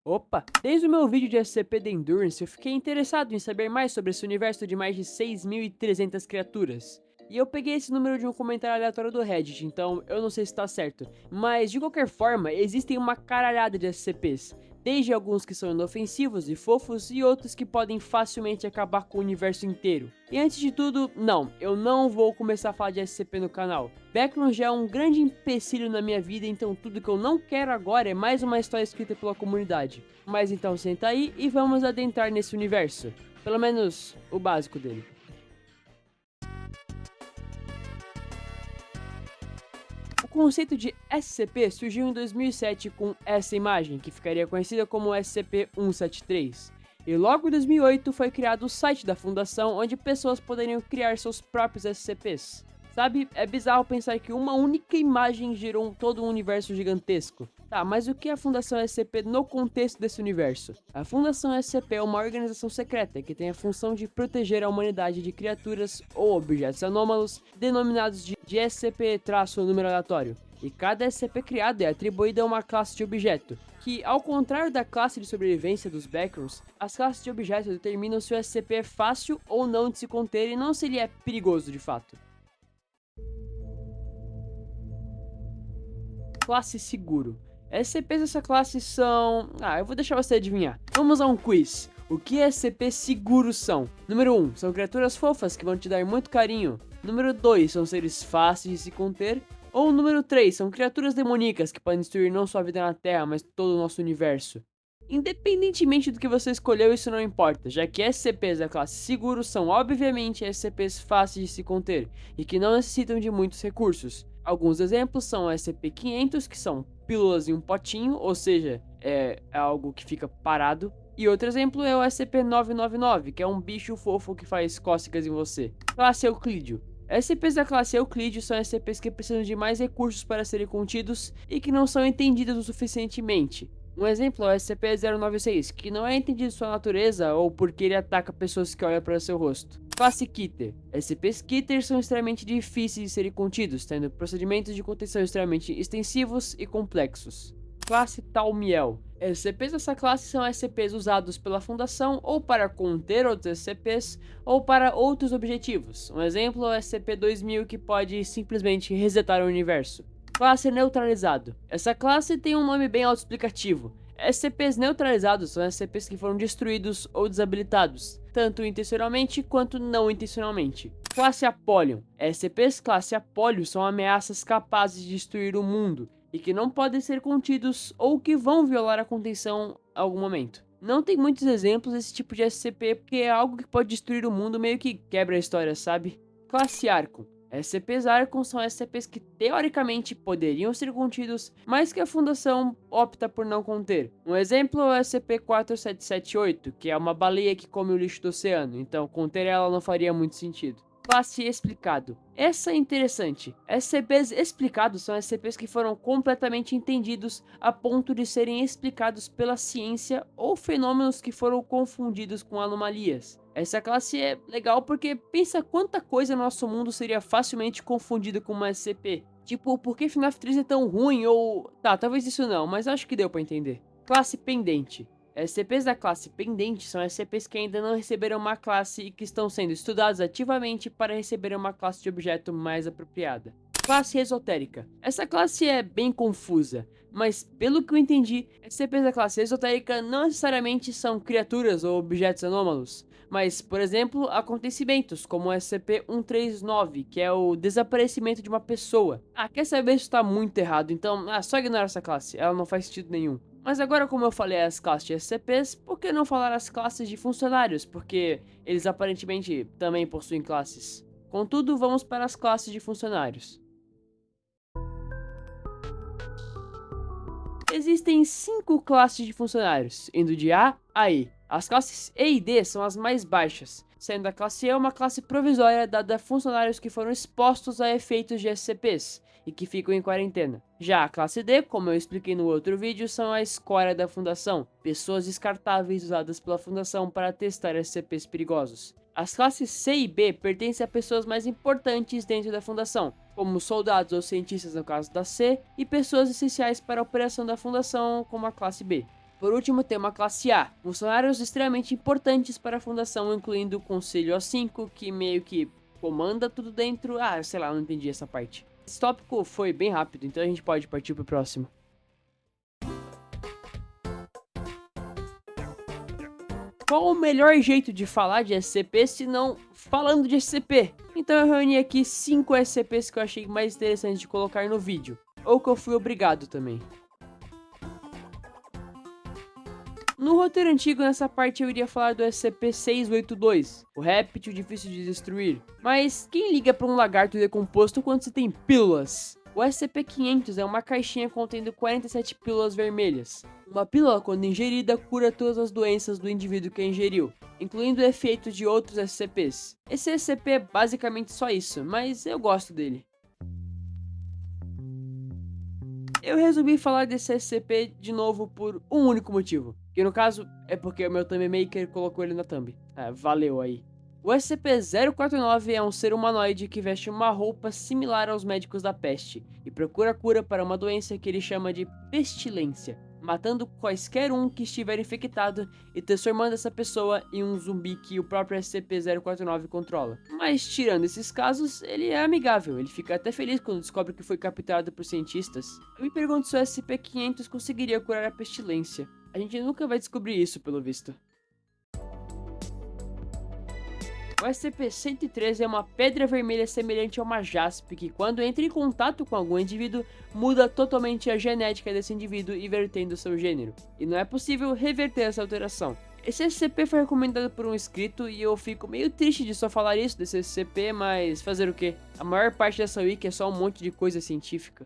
Opa! Desde o meu vídeo de SCP The Endurance, eu fiquei interessado em saber mais sobre esse universo de mais de 6.300 criaturas. E eu peguei esse número de um comentário aleatório do Reddit, então eu não sei se tá certo. Mas de qualquer forma, existem uma caralhada de SCPs. Desde alguns que são inofensivos e fofos, e outros que podem facilmente acabar com o universo inteiro. E antes de tudo, não, eu não vou começar a falar de SCP no canal. Background já é um grande empecilho na minha vida, então tudo que eu não quero agora é mais uma história escrita pela comunidade. Mas então senta aí e vamos adentrar nesse universo. Pelo menos o básico dele. O conceito de SCP surgiu em 2007 com essa imagem, que ficaria conhecida como SCP-173. E logo em 2008 foi criado o site da fundação, onde pessoas poderiam criar seus próprios SCPs. Sabe, é bizarro pensar que uma única imagem gerou todo um universo gigantesco. Tá, mas o que é a Fundação SCP no contexto desse universo? A Fundação SCP é uma organização secreta que tem a função de proteger a humanidade de criaturas ou objetos anômalos denominados de SCP-número aleatório. E cada SCP criado é atribuído a uma classe de objeto, que, ao contrário da classe de sobrevivência dos Backrooms, as classes de objeto determinam se o SCP é fácil ou não de se conter e não se ele é perigoso de fato. Classe seguro. SCPs dessa classe são... eu vou deixar você adivinhar. Vamos a um quiz. O que SCPs seguros são? Número 1. São criaturas fofas que vão te dar muito carinho. Número 2. São seres fáceis de se conter. Ou número 3. São criaturas demoníacas que podem destruir não só a vida na Terra, mas todo o nosso universo. Independentemente do que você escolheu, isso não importa, já que SCPs da classe seguro são obviamente SCPs fáceis de se conter e que não necessitam de muitos recursos. Alguns exemplos são o SCP-500, que são pílulas em um potinho, ou seja, é algo que fica parado. E outro exemplo é o SCP-999, que é um bicho fofo que faz cócegas em você. Classe Euclídeo. SCPs da classe Euclídeo são SCPs que precisam de mais recursos para serem contidos e que não são entendidos o suficientemente. Um exemplo é o SCP-096, que não é entendido sua natureza ou porque ele ataca pessoas que olham para seu rosto. Classe Kitter. SCPs Kitter são extremamente difíceis de serem contidos, tendo procedimentos de contenção extremamente extensivos e complexos. Classe Talmiel. SCPs dessa classe são SCPs usados pela Fundação ou para conter outros SCPs ou para outros objetivos. Um exemplo é o SCP-2000, que pode simplesmente resetar o universo. Classe Neutralizado. Essa classe tem um nome bem autoexplicativo. SCPs neutralizados são SCPs que foram destruídos ou desabilitados, tanto intencionalmente quanto não intencionalmente. Classe Apollyon. SCPs classe Apollyon são ameaças capazes de destruir o mundo e que não podem ser contidos ou que vão violar a contenção a algum momento. Não tem muitos exemplos desse tipo de SCP porque é algo que pode destruir o mundo, meio que quebra a história, sabe? Classe Archon. SCPs Archon são SCPs que teoricamente poderiam ser contidos, mas que a Fundação opta por não conter. Um exemplo é o SCP-4778, que é uma baleia que come o lixo do oceano, então conter ela não faria muito sentido. Classe Explicado. Essa é interessante. SCPs explicados são SCPs que foram completamente entendidos a ponto de serem explicados pela ciência ou fenômenos que foram confundidos com anomalias. Essa classe é legal porque pensa quanta coisa no nosso mundo seria facilmente confundida com uma SCP. Tipo, por que FNAF 3 é tão ruim ou... Tá, talvez isso não, mas acho que deu pra entender. Classe Pendente. SCPs da classe Pendente são SCPs que ainda não receberam uma classe e que estão sendo estudados ativamente para receberem uma classe de objeto mais apropriada. Classe Esotérica. Essa classe é bem confusa, mas pelo que eu entendi, SCPs da classe Esotérica não necessariamente são criaturas ou objetos anômalos, mas, por exemplo, acontecimentos, como o SCP-139, que é o desaparecimento de uma pessoa. Quer saber se está muito errado, então só ignora essa classe, ela não faz sentido nenhum. Mas agora, como eu falei as classes de SCPs, por que não falar as classes de funcionários? Porque eles aparentemente também possuem classes. Contudo, vamos para as classes de funcionários. Existem 5 classes de funcionários, indo de A a E. As classes E e D são as mais baixas, sendo a classe E uma classe provisória dada a funcionários que foram expostos a efeitos de SCPs e que ficam em quarentena. Já a classe D, como eu expliquei no outro vídeo, são a escória da fundação, pessoas descartáveis usadas pela fundação para testar SCPs perigosos. As classes C e B pertencem a pessoas mais importantes dentro da fundação, como soldados ou cientistas no caso da C, e pessoas essenciais para a operação da fundação, como a classe B. Por último, tem uma classe A, funcionários extremamente importantes para a fundação, incluindo o Conselho O5, que meio que comanda tudo dentro. Ah, sei lá, não entendi essa parte. Esse tópico foi bem rápido, então a gente pode partir pro próximo. Qual o melhor jeito de falar de SCP se não falando de SCP? Então eu reuni aqui 5 SCPs que eu achei mais interessantes de colocar no vídeo, ou que eu fui obrigado também. No roteiro antigo, nessa parte eu iria falar do SCP-682, o réptil difícil de destruir. Mas quem liga para um lagarto decomposto quando se tem pílulas? O SCP-500 é uma caixinha contendo 47 pílulas vermelhas. Uma pílula, quando ingerida, cura todas as doenças do indivíduo que a ingeriu, incluindo efeitos de outros SCPs. Esse SCP é basicamente só isso, mas eu gosto dele. Eu resolvi falar desse SCP de novo por um único motivo, que no caso é porque o meu thumb maker colocou ele na thumb. Valeu aí. O SCP-049 é um ser humanoide que veste uma roupa similar aos médicos da peste e procura cura para uma doença que ele chama de pestilência, matando quaisquer um que estiver infectado e transformando essa pessoa em um zumbi que o próprio SCP-049 controla. Mas tirando esses casos, ele é amigável, ele fica até feliz quando descobre que foi capturado por cientistas. Eu me pergunto se o SCP-500 conseguiria curar a pestilência. A gente nunca vai descobrir isso, pelo visto. O SCP-113 é uma pedra vermelha semelhante a uma jaspe que, quando entra em contato com algum indivíduo, muda totalmente a genética desse indivíduo, invertendo seu gênero. E não é possível reverter essa alteração. Esse SCP foi recomendado por um inscrito e eu fico meio triste de só falar isso desse SCP, mas fazer o quê? A maior parte dessa wiki é só um monte de coisa científica.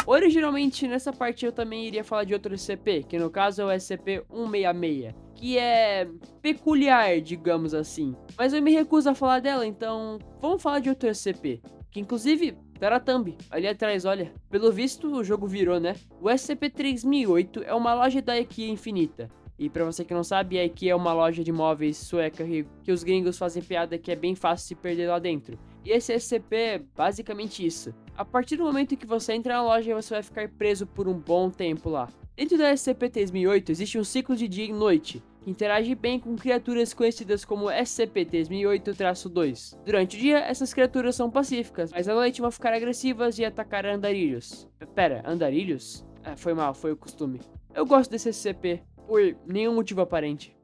Originalmente, nessa parte eu também iria falar de outro SCP, que no caso é o SCP-166, que é peculiar, digamos assim. Mas eu me recuso a falar dela, então vamos falar de outro SCP, que inclusive tá na thumb, ali atrás, olha. Pelo visto, o jogo virou, né? O SCP-3008 é uma loja da IKEA infinita. E pra você que não sabe, a IKEA é uma loja de móveis sueca que os gringos fazem piada que é bem fácil se perder lá dentro. E esse SCP é basicamente isso. A partir do momento que você entra na loja, você vai ficar preso por um bom tempo lá. Dentro da SCP-3008 existe um ciclo de dia e noite, que interage bem com criaturas conhecidas como SCP-3008-2. Durante o dia, essas criaturas são pacíficas, mas à noite vão ficar agressivas e atacar andarilhos. Pera, andarilhos? Foi mal, foi o costume. Eu gosto desse SCP, por nenhum motivo aparente.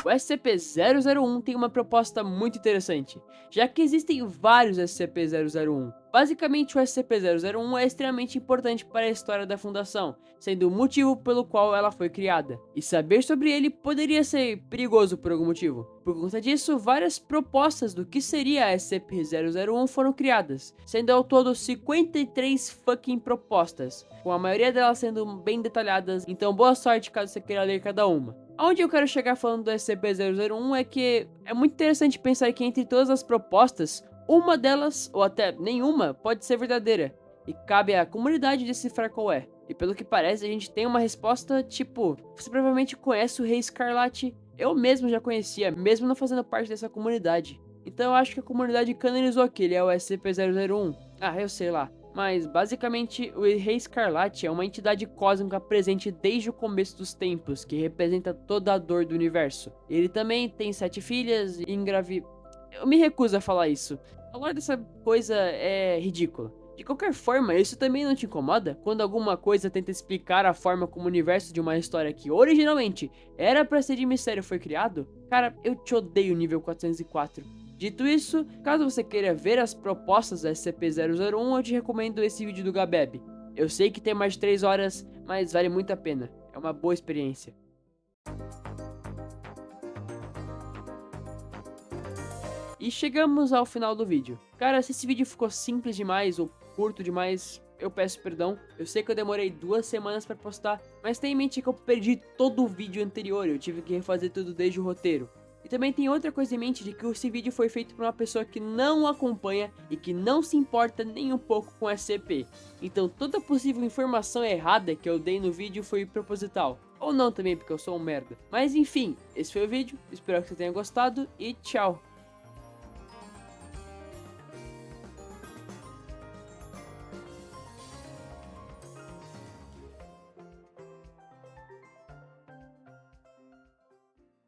O SCP-001 tem uma proposta muito interessante, já que existem vários SCP-001. Basicamente, o SCP-001 é extremamente importante para a história da Fundação, sendo o motivo pelo qual ela foi criada. E saber sobre ele poderia ser perigoso por algum motivo. Por conta disso, várias propostas do que seria a SCP-001 foram criadas, sendo ao todo 53 fucking propostas, com a maioria delas sendo bem detalhadas, então boa sorte caso você queira ler cada uma. Aonde eu quero chegar falando do SCP-001 é que é muito interessante pensar que entre todas as propostas, uma delas, ou até nenhuma, pode ser verdadeira, e cabe à comunidade decifrar qual é. E pelo que parece, a gente tem uma resposta tipo, você provavelmente conhece o Rei Escarlate, eu mesmo já conhecia, mesmo não fazendo parte dessa comunidade. Então eu acho que a comunidade canonizou que ele é o SCP-001. Eu sei lá. Mas, basicamente, o Rei Escarlate é uma entidade cósmica presente desde o começo dos tempos, que representa toda a dor do universo. Ele também tem 7 filhas e Eu me recuso a falar isso. A lore dessa coisa é ridícula. De qualquer forma, isso também não te incomoda? Quando alguma coisa tenta explicar a forma como o universo de uma história que originalmente era pra ser de mistério foi criado? Cara, eu te odeio nível 404. Dito isso, caso você queira ver as propostas da SCP-001, eu te recomendo esse vídeo do Gabeb. Eu sei que tem mais de 3 horas, mas vale muito a pena. É uma boa experiência. E chegamos ao final do vídeo. Cara, se esse vídeo ficou simples demais ou curto demais, eu peço perdão. Eu sei que eu demorei 2 semanas pra postar, mas tenha em mente que eu perdi todo o vídeo anterior, eu tive que refazer tudo desde o roteiro. E também tem outra coisa em mente de que esse vídeo foi feito por uma pessoa que não acompanha e que não se importa nem um pouco com SCP. Então toda possível informação errada que eu dei no vídeo foi proposital. Ou não também, porque eu sou um merda. Mas enfim, esse foi o vídeo, espero que você tenha gostado e tchau!